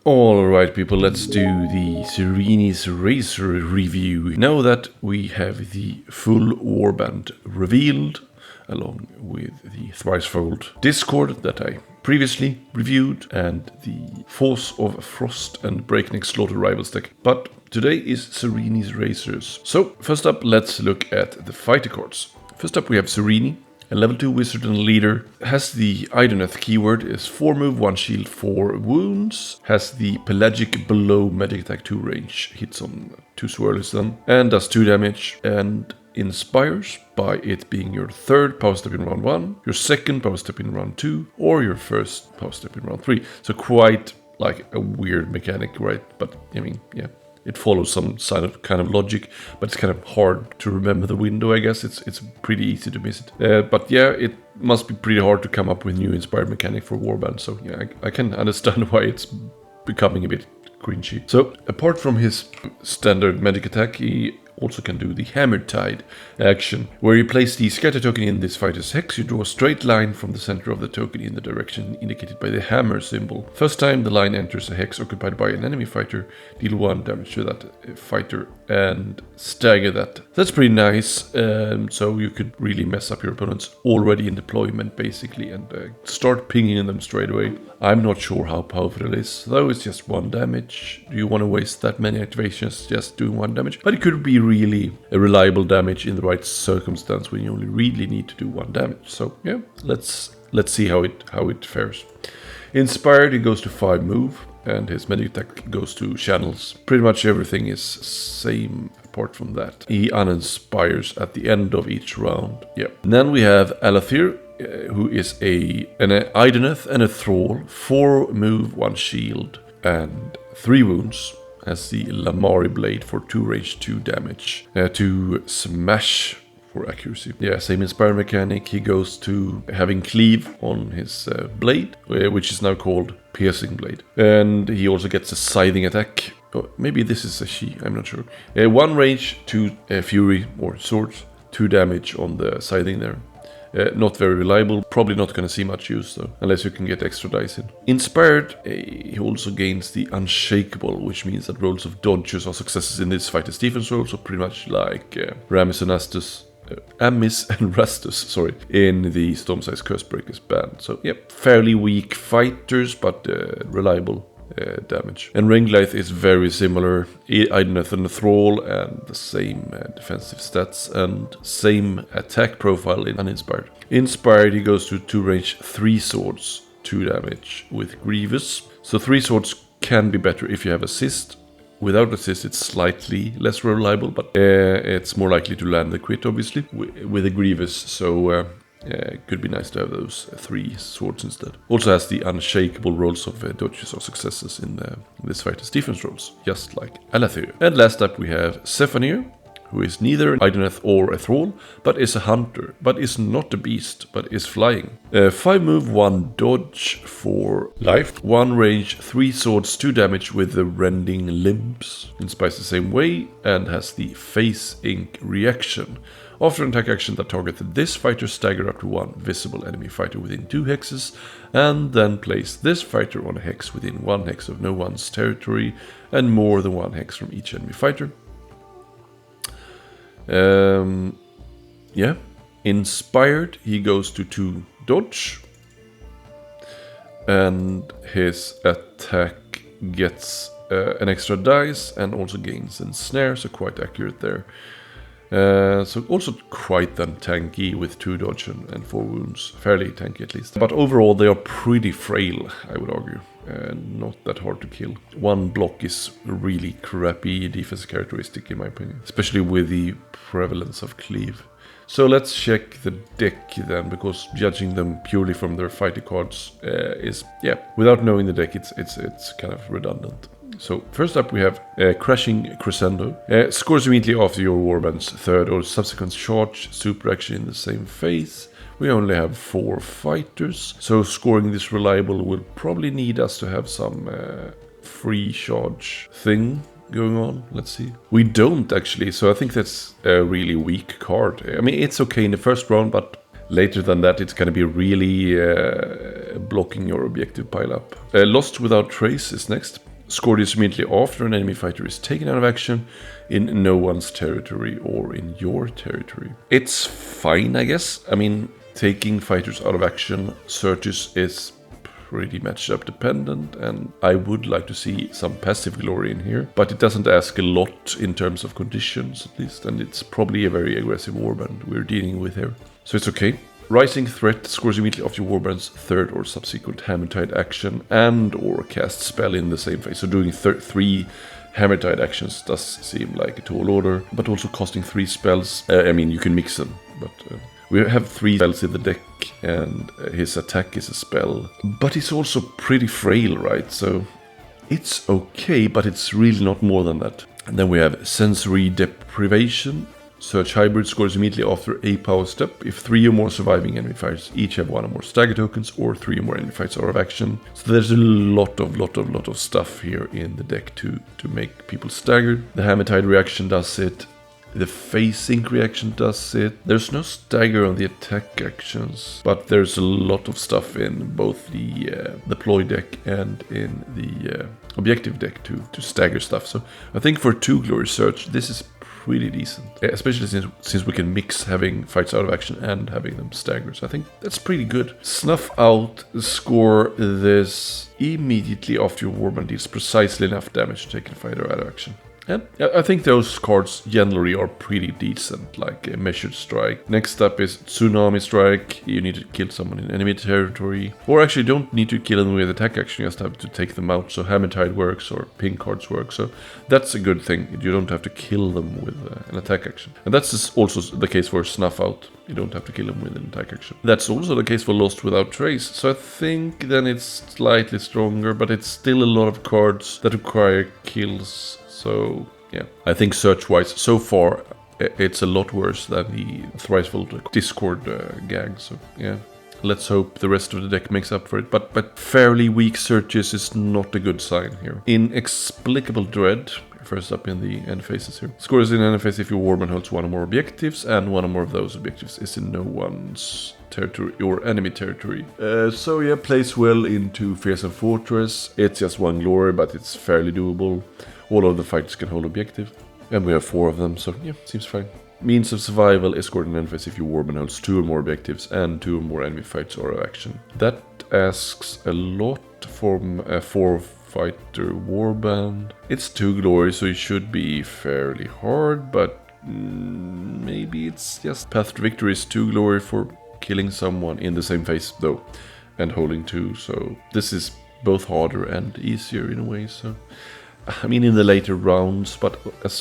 Alright people, let's do the Cyreni's Razor review. Now that we have the full Warband revealed, along with the Thricefold Discord that I previously reviewed, and the Force of Frost and Breakneck Slaughter Rivals deck. But today is Cyreni's Razors. So, first up, let's look at the fighter cards. First up we have Cyreni. A level 2 wizard and leader, has the Idoneth keyword, is 4 move, 1 shield, 4 wounds, has the pelagic below magic attack 2 range, hits on 2 swirlies then, and does 2 damage, and inspires by it being your third power step in round 1, your second power step in round 2, or your first power step in round 3. So quite like a weird mechanic, right? But I mean, yeah. It follows some kind of logic, but it's kind of hard to remember the window, I guess. It's pretty easy to miss it. But yeah, it must be pretty hard to come up with new inspired mechanic for Warband. So yeah, I can understand why it's becoming a bit cringy. So apart from his standard magic attack, he also can do the Hammered Tide action, where you place the scatter token in this fighter's hex. You draw a straight line from the center of the token in the direction indicated by the hammer symbol. First time the line enters a hex occupied by an enemy fighter, deal 1 damage to that fighter and stagger that. That's pretty nice, so you could really mess up your opponents already in deployment basically and start pinging them straight away. I'm not sure how powerful it is, though it's just 1 damage. Do you want to waste that many activations just doing 1 damage? But it could be really a reliable damage in the right circumstance when you only really need to do 1 damage. So yeah, let's see how it fares. Inspired, he goes to 5 move, and his magic attack goes to channels. Pretty much everything is same apart from that. He uninspires at the end of each round. Yeah. And then we have Alathir, who is an Idoneth and a Thrall, 4 move, 1 shield, and 3 wounds. Has the Lamari blade for 2 range, 2 damage, to smash for accuracy. Yeah, same inspired mechanic. He goes to having cleave on his blade, which is now called Piercing Blade. And he also gets a scything attack. Oh, maybe this is a she, I'm not sure. 1 range, 2 fury or swords, 2 damage on the scything there. Not very reliable, probably not going to see much use though, unless you can get extra dice in. Inspired, he also gains the Unshakable, which means that rolls of dodges are successes in this fighter's defense roll, so pretty much like Amis and Rastus, in the Stormsize Cursebreakers band. So yep, fairly weak fighters, but reliable damage. And Ringlithe is very similar. Idoneth and the Thrall, and the same defensive stats and same attack profile in Uninspired. Inspired, he goes to 2 range, 3 swords, 2 damage with Grievous. So 3 swords can be better if you have assist. Without assist, it's slightly less reliable, but it's more likely to land the crit, obviously, with a Grievous. So it could be nice to have those 3 swords instead. Also has the Unshakable rolls of dodges or successes in this fighter's defense rolls, just like Alathir. And last up we have Zephanier, who is neither an Idoneth or a Thrall, but is a hunter, but is not a beast, but is flying. 5 move, 1 dodge for life, 1 range, 3 swords, 2 damage with the Rending Limbs. Inspires the same way and has the Face Ink reaction. After an attack action that targeted this fighter, stagger up to 1 visible enemy fighter within 2 hexes, and then place this fighter on a hex within 1 hex of no one's territory, and more than 1 hex from each enemy fighter. Yeah. Inspired, he goes to 2 dodge, and his attack gets an extra dice and also gains ensnare, so quite accurate there. So also quite then tanky with 2 dodge and 4 wounds. Fairly tanky at least. But overall they are pretty frail, I would argue. Not that hard to kill. 1 block is a really crappy defense characteristic in my opinion. Especially with the prevalence of cleave. So let's check the deck then, because judging them purely from their fighter cards is, yeah, without knowing the deck it's kind of redundant. So first up we have Crashing Crescendo. Scores immediately after your Warband's 3rd or subsequent charge super action in the same phase. We only have 4 fighters, so scoring this reliable will probably need us to have some free charge thing going on. Let's see. We don't actually, so I think that's a really weak card. I mean, it's okay in the first round, but later than that it's going to be really blocking your objective pile up. Lost Without Trace is next. Score this immediately after an enemy fighter is taken out of action in no one's territory or in your territory. It's fine, I guess. I mean, taking fighters out of action searches is pretty matchup dependent, and I would like to see some passive glory in here, but it doesn't ask a lot in terms of conditions, at least, and it's probably a very aggressive warband we're dealing with here. So it's okay. Rising Threat scores immediately after your warband's third or subsequent Hammer-Tide action and or cast spell in the same phase. So doing 3 Hammer-Tide actions does seem like a tall order, but also costing 3 spells. I mean, you can mix them, but we have 3 spells in the deck, and his attack is a spell. But it's also pretty frail, right? So it's okay, but it's really not more than that. And then we have Sensory Deprivation. Search Hybrid scores immediately after a power step if 3 or more surviving enemy fights each have 1 or more stagger tokens, or 3 or more enemy fights are out of action. So there's a lot of stuff here in the deck to make people staggered. The Hammer-Tide reaction does it. The Phase Sync reaction does it. There's no stagger on the attack actions, but there's a lot of stuff in both the deploy deck and in the objective deck to stagger stuff. So I think for 2 Glory Search, this is pretty decent, especially since we can mix having fights out of action and having them stagger. So I think that's pretty good. Snuff Out, score this immediately after your warband deals precisely enough damage to take a fighter out of action. And I think those cards generally are pretty decent, like a Measured Strike. Next up is Tsunami Strike. You need to kill someone in enemy territory. Or actually don't need to kill them with attack action, you just have to take them out. So Hammer-Tide works or pink cards work. So that's a good thing. You don't have to kill them with an attack action. And that's also the case for Snuff Out. You don't have to kill them with an attack action. That's also the case for Lost Without Trace. So I think then it's slightly stronger, but it's still a lot of cards that require kills. So, yeah, I think search-wise, so far, it's a lot worse than the Thricefold Discord gag. So, yeah, let's hope the rest of the deck makes up for it. But fairly weak searches is not a good sign here. Inexplicable Dread, first up in the end phases here. Scores in end phase if your warband holds 1 or more objectives, and 1 or more of those objectives is in no one's territory or enemy territory. So yeah, plays well into Fearsome Fortress. It's just 1 glory, but it's fairly doable. All of the fighters can hold objective, and we have 4 of them, so yeah, seems fine. Means of Survival is scored in end phase if your warband holds 2 or more objectives and 2 or more enemy fights are out of action. That asks a lot from a 4-fighter warband. It's 2 glory, so it should be fairly hard, but maybe it's just Path to Victory is 2 glory for killing someone in the same phase though, and holding 2, so this is both harder and easier in a way. So I mean, in the later rounds, but at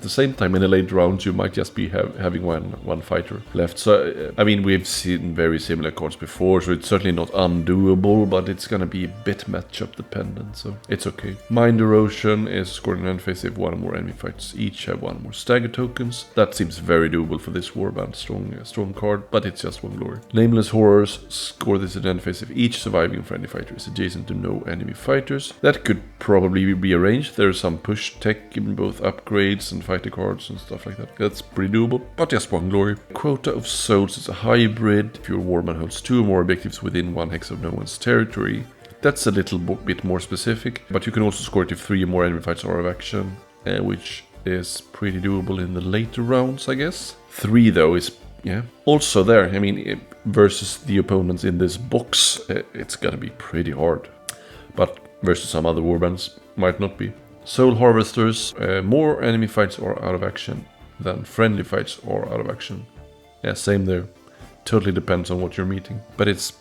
the same time, in the later rounds, you might just be having one fighter left. So, I mean, we've seen very similar cards before, so it's certainly not undoable, but it's gonna be a bit matchup dependent, so it's okay. Mind Erosion is scored in end phase if 1 or more enemy fights each have 1 or more stagger tokens. That seems very doable for this warband, strong card, but it's just 1 glory. Nameless Horrors, score this in end phase if each surviving friendly fighter is adjacent to no enemy fighters. That could probably be arranged. There's some push tech in both upgrades and fighter cards and stuff like that. That's pretty doable, but just 1 glory. Quota of Souls is a hybrid. If your warband holds 2 or more objectives within 1 hex of no one's territory. That's a little bit more specific, but you can also score it if 3 or more enemy fights are out of action, which is pretty doable in the later rounds, I guess. 3 though is, yeah. Also there, I mean, versus the opponents in this box, it's gonna be pretty hard. But versus some other warbands, might not be. Soul Harvesters, more enemy fights are out of action than friendly fights are out of action. Yeah, same there. Totally depends on what you're meeting. But it's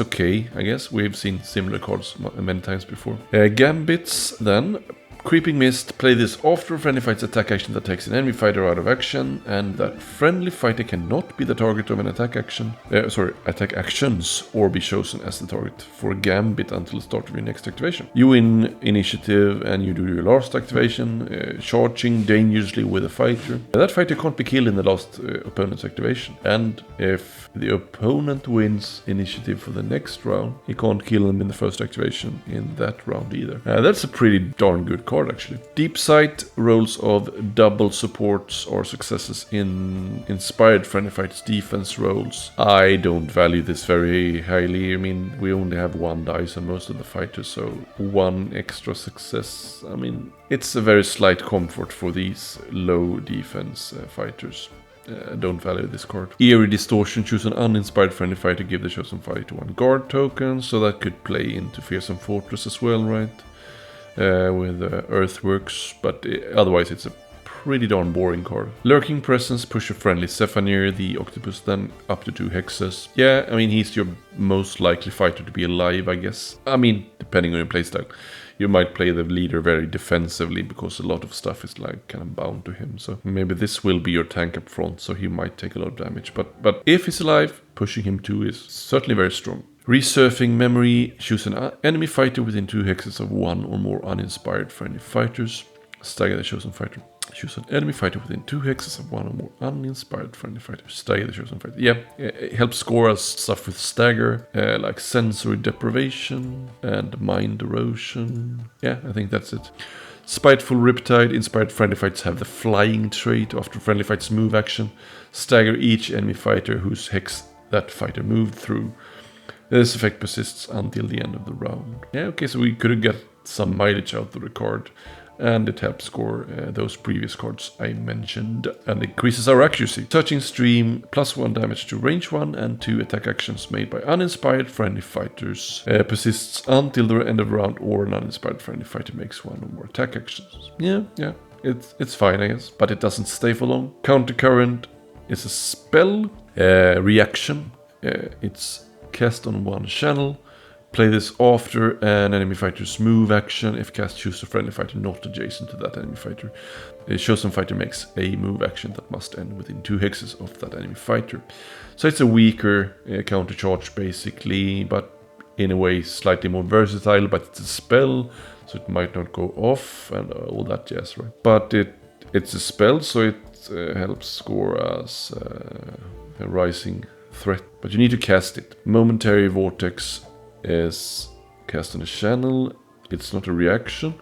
okay, I guess. We've seen similar cards many times before. Gambits, then. Creeping Mist, play this after a friendly fight's attack action that takes an enemy fighter out of action, and that friendly fighter cannot be the target of an attack action. Attack actions, or be chosen as the target for Gambit until the start of your next activation. You win initiative and you do your last activation, charging dangerously with a fighter. That fighter can't be killed in the last opponent's activation, and if the opponent wins initiative for the next round, he can't kill them in the first activation in that round either. That's a pretty darn good card actually. Deep Sight rolls of double supports or successes in inspired friendly fighters defense rolls. I don't value this very highly. I mean, we only have 1 dice on most of the fighters, so 1 extra success. I mean, it's a very slight comfort for these low defense fighters. Don't value this card. Eerie Distortion. Choose an uninspired friendly fighter. Give the chosen fighter 1 guard token. So that could play into Fearsome Fortress as well, right? With Earthworks. But otherwise it's a pretty darn boring card. Lurking Presence. Push a friendly Zephanier, the octopus, then up to 2 hexes. Yeah, I mean, he's your most likely fighter to be alive, I guess. I mean, depending on your playstyle. You might play the leader very defensively because a lot of stuff is like kind of bound to him. So maybe this will be your tank up front, so he might take a lot of damage. But if he's alive, pushing him 2 is certainly very strong. Resurfing Memory. Choose an enemy fighter within 2 hexes of 1 or more uninspired friendly fighters. Stagger the chosen fighter. Choose an enemy fighter within 2 hexes of 1 or more uninspired friendly fighters. Stagger the chosen fighter. Yeah, it helps score us stuff with stagger, like sensory deprivation and mind erosion. Yeah, I think that's it. Spiteful Riptide. Inspired friendly fighters have the flying trait. After friendly fighters move action, stagger each enemy fighter whose hex that fighter moved through. This effect persists until the end of the round. Yeah, okay, so we could get some mileage out of the card. And it helps score those previous cards I mentioned and increases our accuracy. Touching Stream, +1 damage to range 1 and 2 attack actions made by uninspired friendly fighters. Persists until the end of the round or an uninspired friendly fighter makes 1 or more attack actions. Yeah, it's fine, I guess, but it doesn't stay for long. Countercurrent is a spell reaction. It's cast on 1 channel. Play this after an enemy fighter's move action. If cast, choose a friendly fighter not adjacent to that enemy fighter. A chosen fighter makes a move action that must end within 2 hexes of that enemy fighter. So it's a weaker counter charge basically, but in a way slightly more versatile, but it's a spell, so it might not go off and all that jazz, right? But it's a spell, so it helps score as a rising threat. But you need to cast it. Momentary Vortex is cast on a channel. It's not a reaction.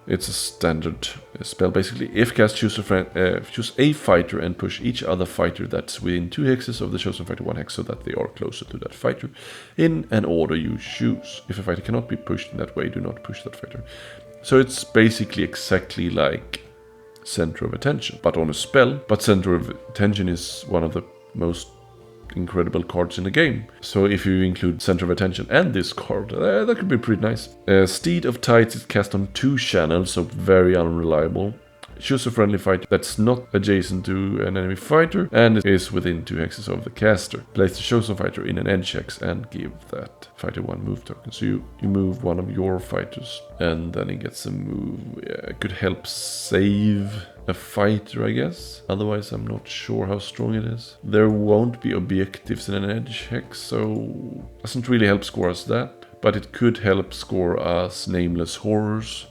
It's a standard spell basically. If cast, choose a fighter and push each other fighter that's within 2 hexes of the chosen fighter 1 hex so that they are closer to that fighter in an order you choose. If a fighter cannot be pushed in that way, do not push that fighter. So it's basically exactly like Center of Attention, but on a spell. But Center of Attention is one of the most incredible cards in the game. So if you include Center of Attention and this card, that could be pretty nice. Steed of Tides is cast on 2 channels, so very unreliable. Choose a friendly fighter that's not adjacent to an enemy fighter and is within 2 hexes of the caster. Place the chosen fighter in an edge hex and give that fighter 1 move token. So you move one of your fighters and then it gets a move. Yeah, it could help save a fighter, I guess. Otherwise, I'm not sure how strong it is. There won't be objectives in an edge hex, so doesn't really help score us that. But it could help score us Nameless Horrors.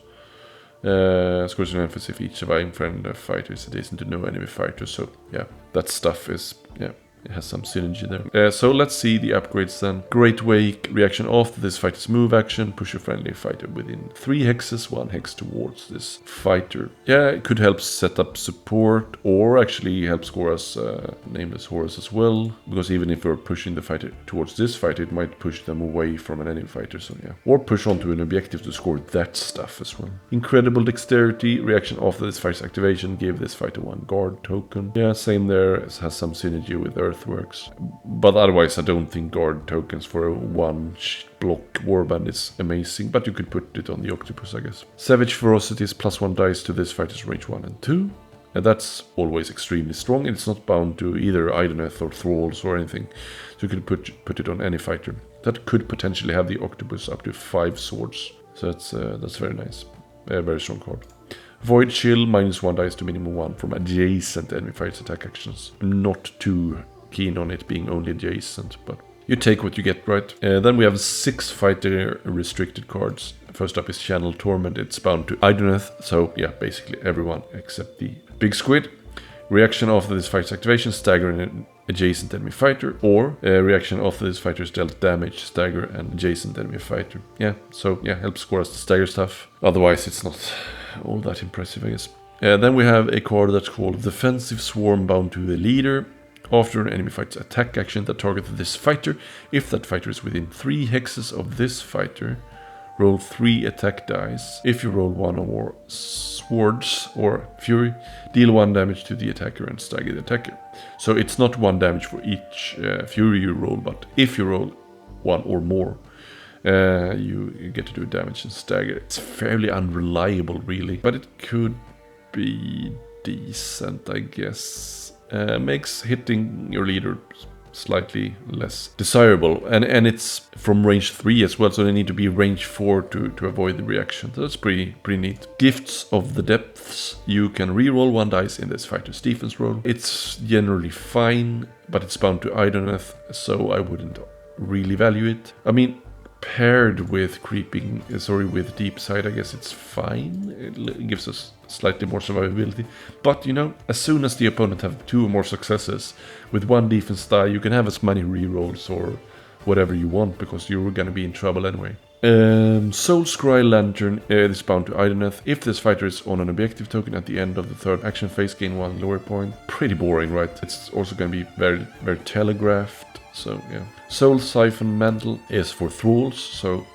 Scores an emphasis if each surviving friendly fighter is adjacent to no enemy fighter. So yeah, that stuff is, yeah, it has some synergy there. So let's see the upgrades then. Great Wake, reaction after this fighter's move action. Push a friendly fighter within 3 hexes, 1 hex towards this fighter. Yeah, it could help set up support or actually help score us Nameless Horrors as well. Because even if we're pushing the fighter towards this fighter, it might push them away from an enemy fighter. So yeah, or push onto an objective to score that stuff as well. Incredible Dexterity, reaction after this fighter's activation. Give this fighter 1 guard token. Yeah, same there. It has some synergy with Earthworks. But otherwise, I don't think guard tokens for a 1 block Warband is amazing, but you could put it on the Octopus, I guess. Savage Ferocity is +1 dice to this fighter's range 1 and 2. And that's always extremely strong. It's not bound to either Idoneth or Thralls or anything. So you could put it on any fighter. That could potentially have the Octopus up to 5 swords. So that's very nice. A very strong card. Void Chill, -1 dice to minimum 1 from adjacent enemy fighters' attack actions. I'm not too keen on it being only adjacent, but you take what you get, right? Then we have 6 fighter restricted cards. First up is Channel Torment. It's bound to Idoneth, so yeah, basically everyone except the Big Squid. Reaction after this fighter's activation, stagger an adjacent enemy fighter, or reaction after this fighter is dealt damage, stagger an adjacent enemy fighter. Yeah, so yeah, helps score us the stagger stuff. Otherwise, it's not all that impressive, I guess. Then we have a card that's called Defensive Swarm, bound to the leader. After an enemy fights attack action that targets this fighter, if that fighter is within 3 hexes of this fighter, roll 3 attack dice. If you roll 1 or more swords or fury, deal 1 damage to the attacker and stagger the attacker. So it's not 1 damage for each fury you roll, but if you roll 1 or more, you get to do damage and stagger. It's fairly unreliable, really, but it could be decent, I guess. Makes hitting your leader slightly less desirable, and it's from range 3 as well, so they need to be range 4 to avoid the reaction. So that's pretty neat. Gifts of the Depths. You can reroll 1 dice in this fighter's defense roll. It's generally fine, but it's bound to Idoneth, so I wouldn't really value it. I mean, paired with with Deep Sight, I guess it's fine. It gives us slightly more survivability. But, you know, as soon as the opponent have 2 or more successes, with 1 defense die, you can have as many rerolls or whatever you want, because you're gonna be in trouble anyway. Soul Scry Lantern is bound to Idoneth. If this fighter is on an objective token at the end of the 3rd action phase, gain 1 glory point. Pretty boring, right? It's also gonna be very, very telegraphed. So, yeah. Soul Siphon Mantle is for Thralls, so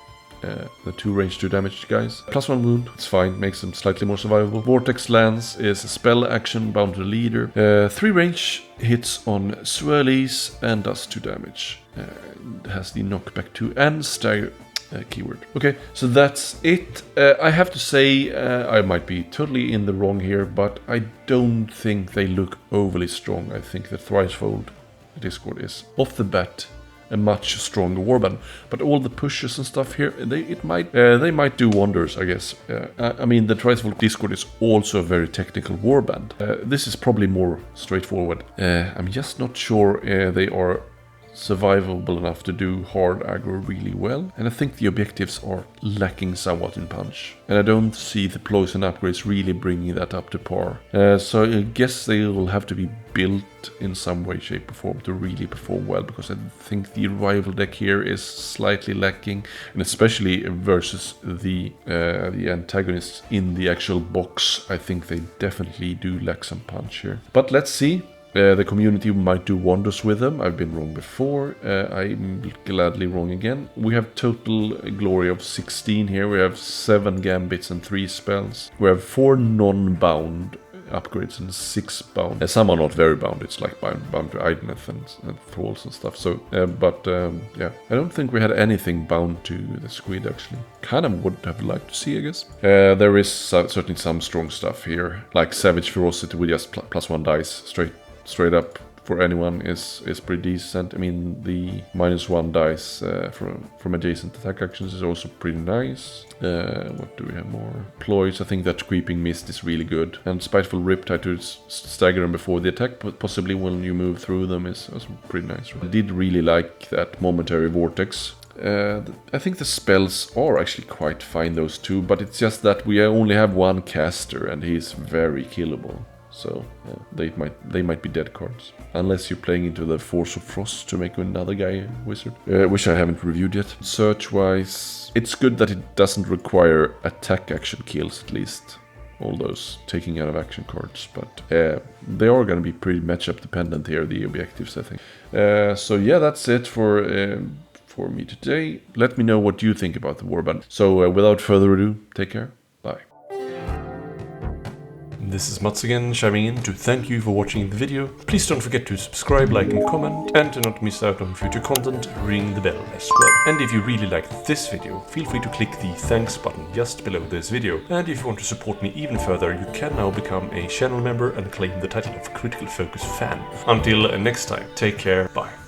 the 2 range 2 damage guys. +1 wound, it's fine, makes them slightly more survivable. Vortex Lance is a spell action bound to the leader. 3 range hits on swirlies and does 2 damage. It has the knockback 2 and stagger keyword. Okay, so that's it. I have to say, I might be totally in the wrong here, but I don't think they look overly strong. I think the Thricefold Discord is off the bat a much stronger warband, but all the pushes and stuff here, they might do wonders, I guess. I mean, the Thricefold Discord is also a very technical warband. This is probably more straightforward. I'm just not sure they are survivable enough to do hard aggro really well, and I think the objectives are lacking somewhat in punch, and I don't see the poison upgrades really bringing that up to par. So I guess they will have to be built in some way, shape or form to really perform well, because I think the rival deck here is slightly lacking, and especially versus the antagonists in the actual box, I think they definitely do lack some punch here. But let's see. The community might do wonders with them. I've been wrong before. I'm gladly wrong again. We have total glory of 16 here. We have 7 gambits and 3 spells. We have 4 non-bound upgrades and 6 bound. Some are not very bound. It's like bound to Idoneth and Thralls and stuff. So, yeah. I don't think we had anything bound to the squid, actually. Kind of would have liked to see, I guess. There is certainly some strong stuff here. Like Savage Ferocity with just +1 dice straight up for anyone is pretty decent. I mean, the -1 dice from adjacent attack actions is also pretty nice. What do we have more? Ploys, I think that Creeping Mist is really good. And Spiteful Riptide to stagger them before the attack, but possibly when you move through them is also pretty nice. I did really like that Momentary Vortex. I think the spells are actually quite fine, those 2, but it's just that we only have 1 caster and he's very killable. So they might be dead cards, unless you're playing into the Force of Frost to make another guy a wizard, which I haven't reviewed yet. Search-wise, it's good that it doesn't require attack action kills, at least. All those taking out of action cards, but they are going to be pretty matchup dependent here, the objectives, I think. So yeah, that's it for me today. Let me know what you think about the warband. So without further ado, take care. Bye. This is Mats again, chiming in to thank you for watching the video. Please don't forget to subscribe, like and comment, and to not miss out on future content, ring the bell as well. And if you really liked this video, feel free to click the thanks button just below this video. And if you want to support me even further, you can now become a channel member and claim the title of Critical Focus Fan. Until next time, take care, bye.